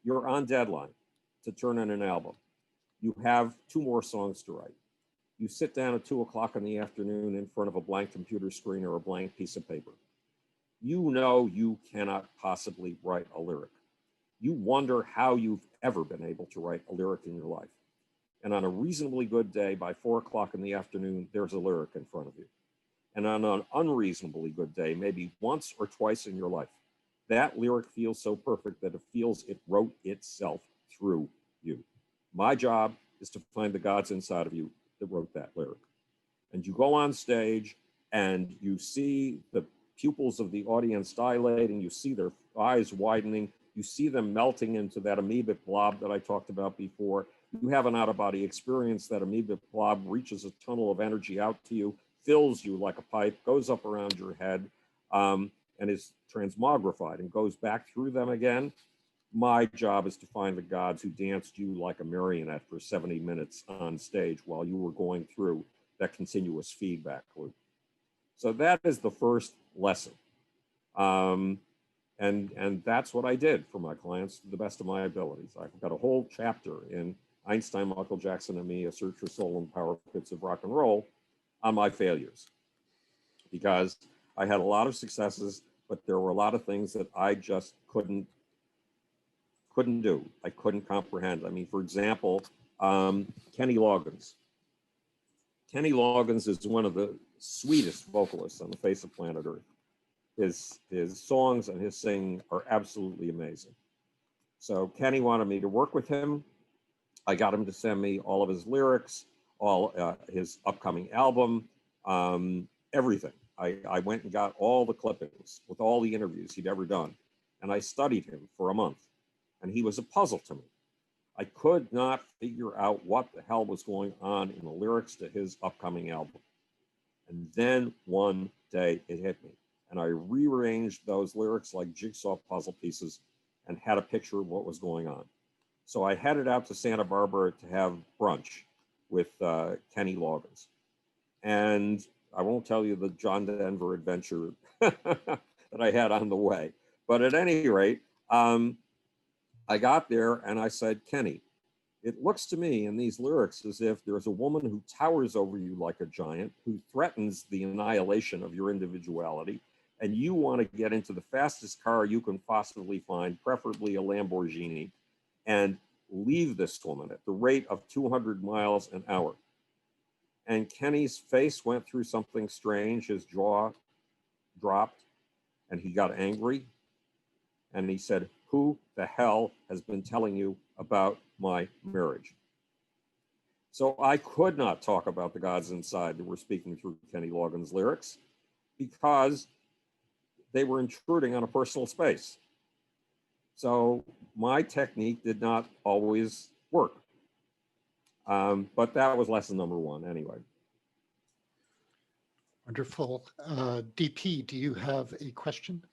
You're on deadline to turn in an album. You have 2 more songs to write. You sit down at 2 o'clock in the afternoon in front of a blank computer screen or a blank piece of paper. You know you cannot possibly write a lyric. You wonder how you've ever been able to write a lyric in your life. And on a reasonably good day, by 4 o'clock in the afternoon, there's a lyric in front of you. And on an unreasonably good day, maybe once or twice in your life, that lyric feels so perfect that it feels it wrote itself through you. My job is to find the gods inside of you that wrote that lyric. And you go on stage and you see the pupils of the audience dilating, you see their eyes widening, you see them melting into that amoebic blob that I talked about before. You have an out-of-body experience. That amoebic blob reaches a tunnel of energy out to you, fills you like a pipe, goes up around your head, and is transmogrified and goes back through them again. My job is to find the gods who danced you like a marionette for 70 minutes on stage while you were going through that continuous feedback loop. So that is the first lesson. And that's what I did for my clients to the best of my abilities. I've got a whole chapter in Einstein, Michael Jackson, and Me, A Search for Soul and Power Pits of Rock and Roll on my failures. Because I had a lot of successes, but there were a lot of things that I just couldn't do. I couldn't comprehend. I mean, for example, Kenny Loggins. Kenny Loggins is one of the sweetest vocalists on the face of planet Earth. His songs and his singing are absolutely amazing. So Kenny wanted me to work with him. I got him to send me all of his lyrics, all his upcoming album, everything. I went and got all the clippings with all the interviews he'd ever done. And I studied him for a month. And he was a puzzle to me. I could not figure out what the hell was going on in the lyrics to his upcoming album. And then one day it hit me. And I rearranged those lyrics like jigsaw puzzle pieces and had a picture of what was going on. So I headed out to Santa Barbara to have brunch with Kenny Loggins. And I won't tell you the John Denver adventure that I had on the way. But at any rate, I got there and I said, Kenny, it looks to me in these lyrics as if there's a woman who towers over you like a giant, who threatens the annihilation of your individuality, and you want to get into the fastest car you can possibly find, preferably a Lamborghini, and leave this woman at the rate of 200 miles an hour. And Kenny's face went through something strange. His jaw dropped and he got angry. And he said, who the hell has been telling you about my marriage? So I could not talk about the gods inside that were speaking through Kenny Loggins' lyrics because they were intruding on a personal space. So my technique did not always work. But that was lesson number one anyway. Wonderful. DP, do you have a question?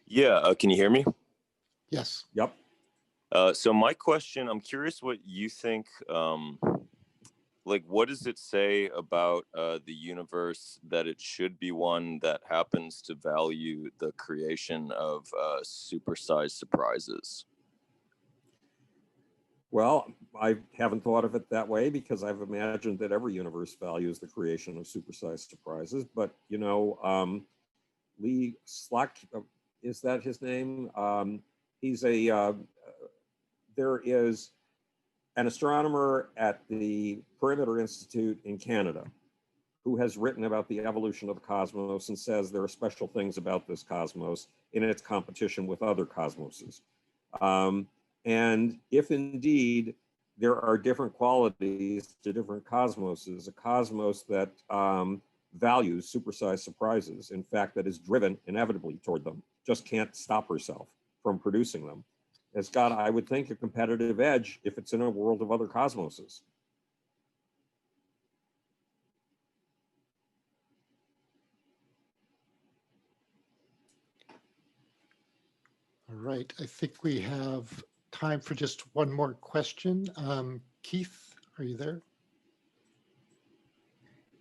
Yeah, can you hear me? Yes. Yep. So my question, I'm curious what you think, like what does it say about the universe that it should be one that happens to value the creation of supersized surprises? Well, I haven't thought of it that way because I've imagined that every universe values the creation of supersized surprises. But, you know, Lee Slack, is that his name? He's there is an astronomer at the Perimeter Institute in Canada who has written about the evolution of the cosmos and says there are special things about this cosmos in its competition with other cosmoses. And if indeed there are different qualities to different cosmoses, a cosmos that values supersized surprises, in fact, that is driven inevitably toward them, just can't stop herself from producing them, has got, I would think, a competitive edge if it's in a world of other cosmoses. All right, I think we have time for just one more question. Keith, are you there?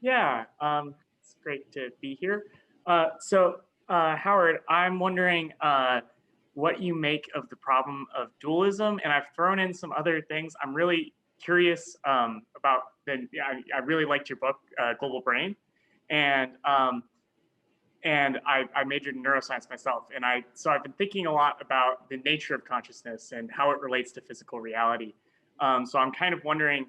Yeah, it's great to be here. Howard, I'm wondering what you make of the problem of dualism, and I've thrown in some other things. I'm really curious about I really liked your book, Global Brain, and I majored in neuroscience myself, and so I've been thinking a lot about the nature of consciousness and how it relates to physical reality. So I'm kind of wondering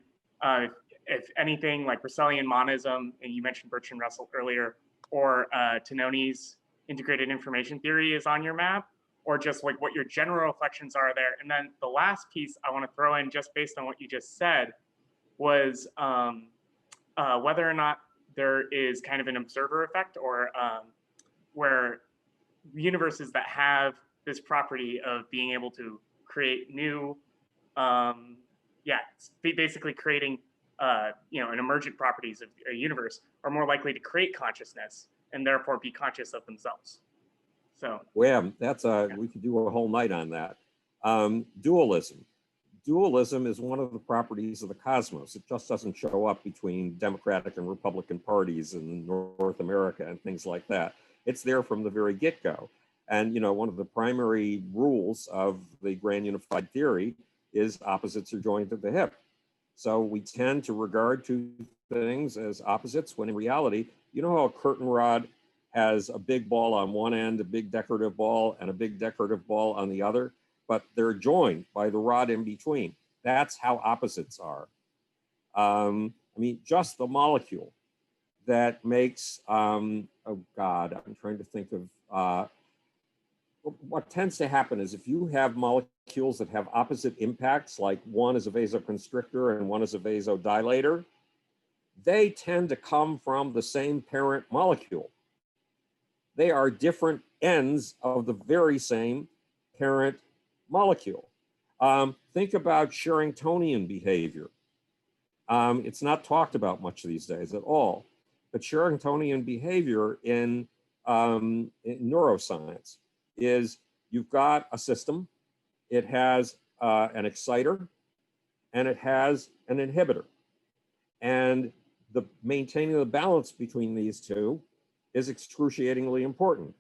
if anything like Russellian monism, and you mentioned Bertrand Russell earlier, or Tononi's integrated information theory is on your map, or just like what your general reflections are there. And then the last piece I want to throw in, just based on what you just said, was whether or not there is kind of an observer effect, or where universes that have this property of being able to create new, basically creating an emergent properties of a universe are more likely to create consciousness and therefore be conscious of themselves. So yeah, that's we could do a whole night on that. Dualism. dualism is one of the properties of the cosmos. It just doesn't show up between Democratic and Republican parties in North America and things like that. It's there from the very get-go. And, you know, one of the primary rules of the grand unified theory is opposites are joined at the hip. So we tend to regard two things as opposites when in reality, you know how a curtain rod has a big ball on one end, a big decorative ball, and a big decorative ball on the other, but they're joined by the rod in between. That's how opposites are. I mean, just the molecule that makes, oh God, I'm trying to think of, what tends to happen is if you have molecules that have opposite impacts, like one is a vasoconstrictor and one is a vasodilator, they tend to come from the same parent molecule. They are different ends of the very same parent molecule. Think about Sherringtonian behavior. It's not talked about much these days at all, but Sherringtonian behavior in neuroscience is you've got a system, it has an exciter, and it has an inhibitor. And the maintaining the balance between these two is excruciatingly important.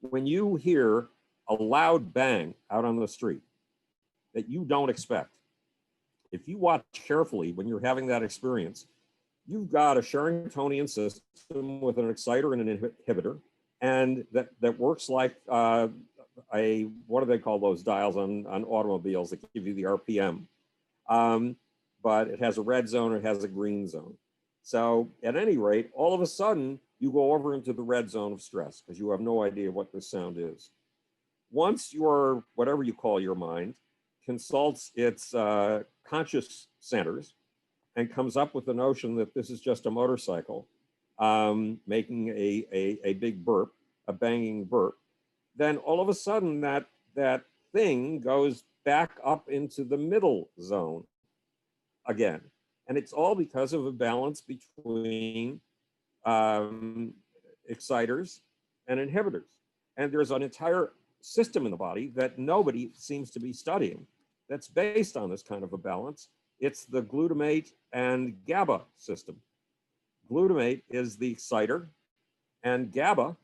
When you hear a loud bang out on the street that you don't expect, if you watch carefully when you're having that experience, you've got a Sherringtonian system with an exciter and an inhibitor, and that works like what do they call those dials on automobiles that give you the RPM? But it has a red zone, it has a green zone. So at any rate, all of a sudden, you go over into the red zone of stress because you have no idea what this sound is. Once your, whatever you call your mind, consults its conscious centers and comes up with the notion that this is just a motorcycle making a big burp, a banging burp, then all of a sudden that thing goes back up into the middle zone again. And it's all because of a balance between exciters and inhibitors. And there's an entire system in the body that nobody seems to be studying that's based on this kind of a balance. It's the glutamate and GABA system. Glutamate is the exciter and GABA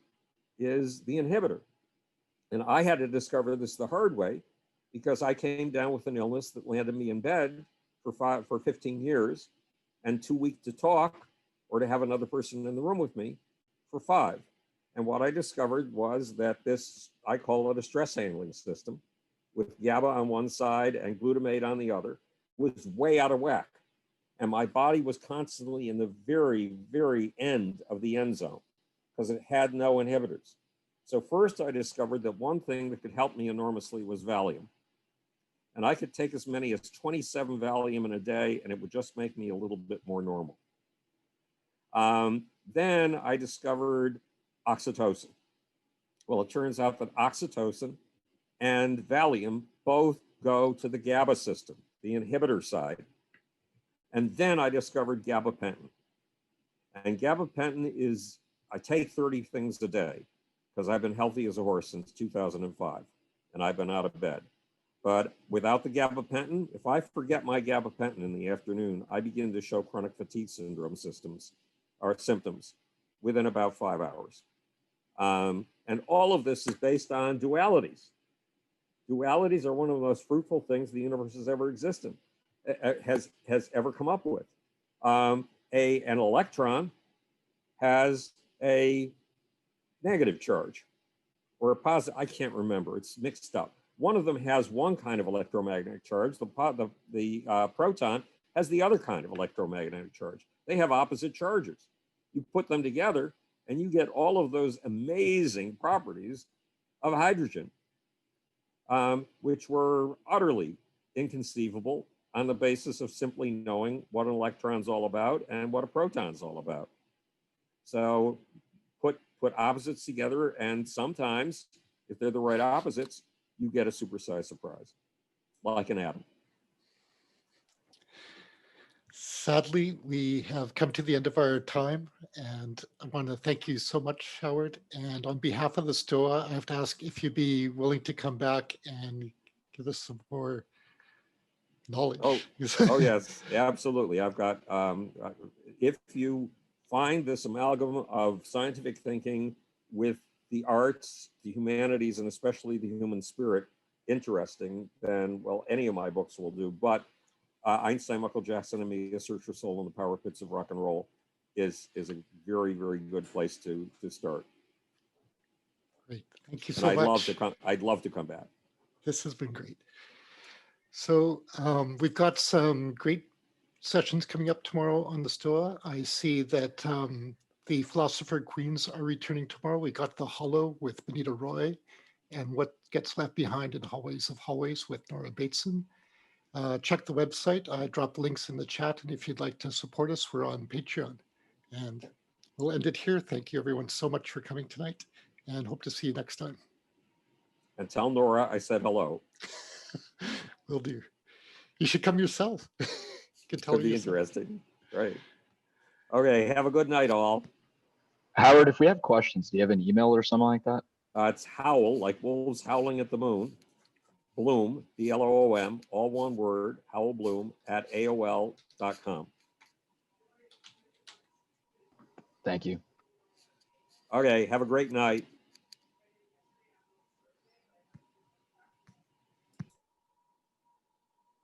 is the inhibitor. And I had to discover this the hard way because I came down with an illness that landed me in bed for 15 years and too weak to talk or to have another person in the room with me for 5. And what I discovered was that this, I call it a stress handling system with GABA on one side and glutamate on the other, was way out of whack. And my body was constantly in the very, very end of the end zone because it had no inhibitors. So first I discovered that one thing that could help me enormously was Valium. And I could take as many as 27 Valium in a day and it would just make me a little bit more normal. Then I discovered oxytocin. Well, it turns out that oxytocin and Valium both go to the GABA system, the inhibitor side. And then I discovered gabapentin. And gabapentin is, I take 30 things a day because I've been healthy as a horse since 2005 and I've been out of bed. But without the gabapentin, if I forget my gabapentin in the afternoon, I begin to show chronic fatigue syndrome symptoms within about 5 hours. And all of this is based on dualities. Dualities are one of the most fruitful things the universe has ever existed, has ever come up with. An electron has a negative charge or a positive, I can't remember, it's mixed up. One of them has one kind of electromagnetic charge. The proton has the other kind of electromagnetic charge. They have opposite charges. You put them together and you get all of those amazing properties of hydrogen, which were utterly inconceivable on the basis of simply knowing what an electron's all about and what a proton's all about. So put opposites together, and sometimes, if they're the right opposites, you get a supersized surprise, like an atom. Sadly, we have come to the end of our time, and I want to thank you so much, Howard. And on behalf of the Stoa, I have to ask if you'd be willing to come back and give us some more knowledge. Oh yes, absolutely. I've got, if you find this amalgam of scientific thinking with the arts, the humanities, and especially the human spirit interesting, then, well, any of my books will do. But Einstein, Michael Jackson, and Me, A Search for Soul in the Power Pits of Rock and Roll is a very, very good place to start. Great, thank you And so I'd much. I'd love to come back. This has been great. So we've got some great sessions coming up tomorrow on the Stoa. I see that the Philosopher Queens are returning tomorrow. We got The Hollow with Benita Roy and What Gets Left Behind in Hallways of Hallways with Nora Bateson. Check the website. I dropped links in the chat. And if you'd like to support us, we're on Patreon. And we'll end it here. Thank you everyone so much for coming tonight and hope to see you next time. And tell Nora I said hello. Will do. You should come yourself. You can tell her Could be yourself. interesting. Right. Okay, have a good night, all. Howard, if we have questions, do you have an email or something like that? It's howl, like wolves howling at the moon. Bloom, B-L-O-O-M, all one word, howlbloom at AOL.com. Thank you. Okay, have a great night.